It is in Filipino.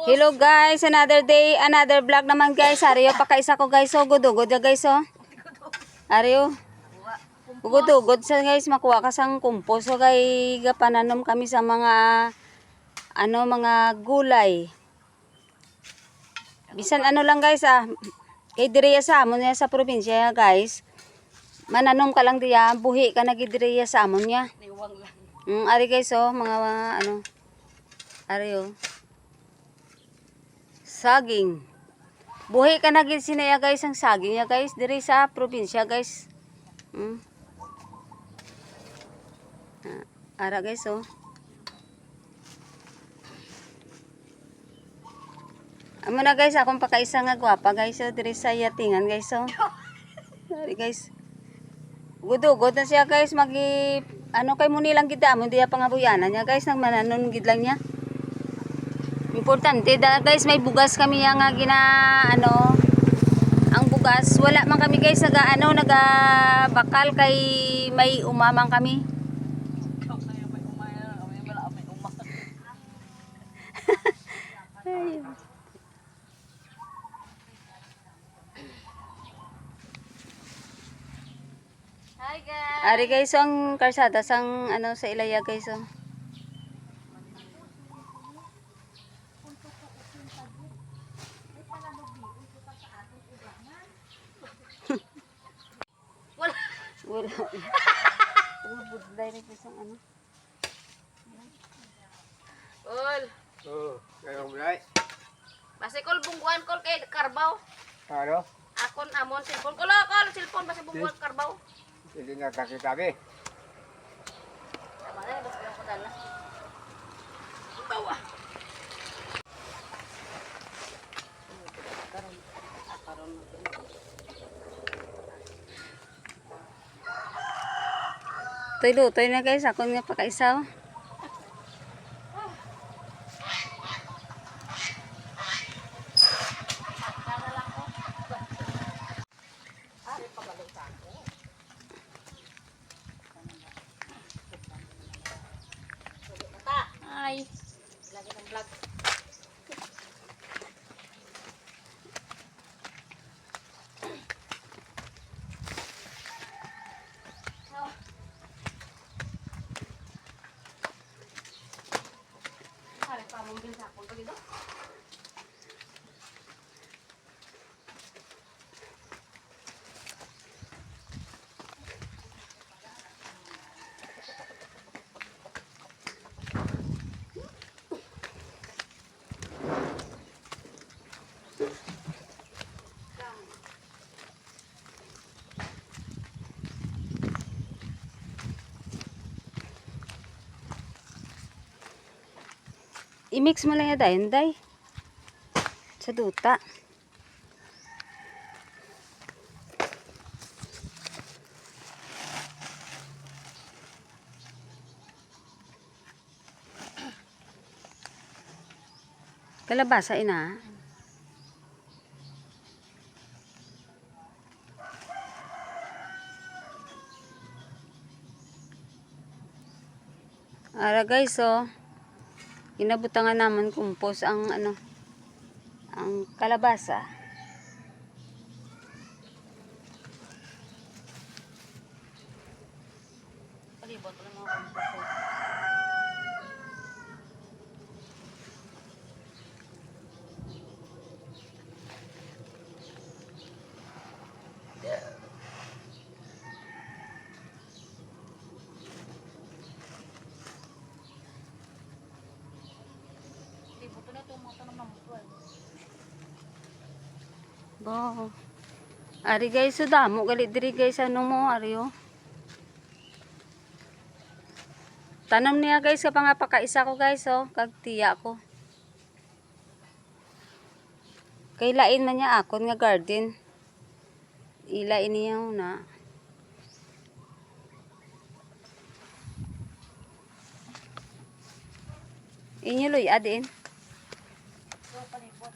Hello guys, another day, another vlog naman guys. Ariyo pakaisa ko guys, so gudugod ya guys oh. Ariyo. Gudugod sa guys, makuha ka sang kumpos so kay gapananom kami sa mga mga gulay. Bisan ano lang guys kay diriya sa amon ya sa probinsya guys. Mananom ka lang diya, buhi ka na gidiriya sa amon ya. Niwang lang. Ari guys oh, mga ariyo. Saging. Buhi ka na gid sinaya guys ang saging ya guys diri sa probinsya guys. Ara guys oh. Amo na guys akong pakaisa nga gwapa guys oh diri sa yatingan guys oh. Ari guys. Gudugod na siya guys kay muni lang gid amo diya pangabuyanan niya guys nang mananon gid lang niya. Importante guys may bugas kami yang nga ang bugas wala man kami guys naga bakal kay may umamang kami. Hi guys. Ari guys ang karsada sang sa Ilaya guys oh. Wala. Budlay rin isang Kol. Kayo mulai. Basta kol bungguan kol kay karbaw. Ano? Akon amon cellphone kol cellphone basta bungguan karbaw. Hindi nga taki-taki. Tama na basta ko dala. Bawa. Lutoy na guys ako nga pakaisaw. Ay. Lagi ng vlog. Hari pa mong ginsapon pa dito. I-mix mo lang yan day. Sa duta. Kalabasa ina. Ara guys oh. Inabutangan naman kumpos ang ang kalabasa. Palibot ko ng mga kumpos. Buto na itong mga tanong ng butuan. Bo. Ari guys, so damo galit diri guys mo ari oh. Tanom niya guys sa pangapakaisa ko guys oh, kag tiya ko. Kay lain man niya akon nga garden. Ilain niya na. Inyo loy adin. So palibot.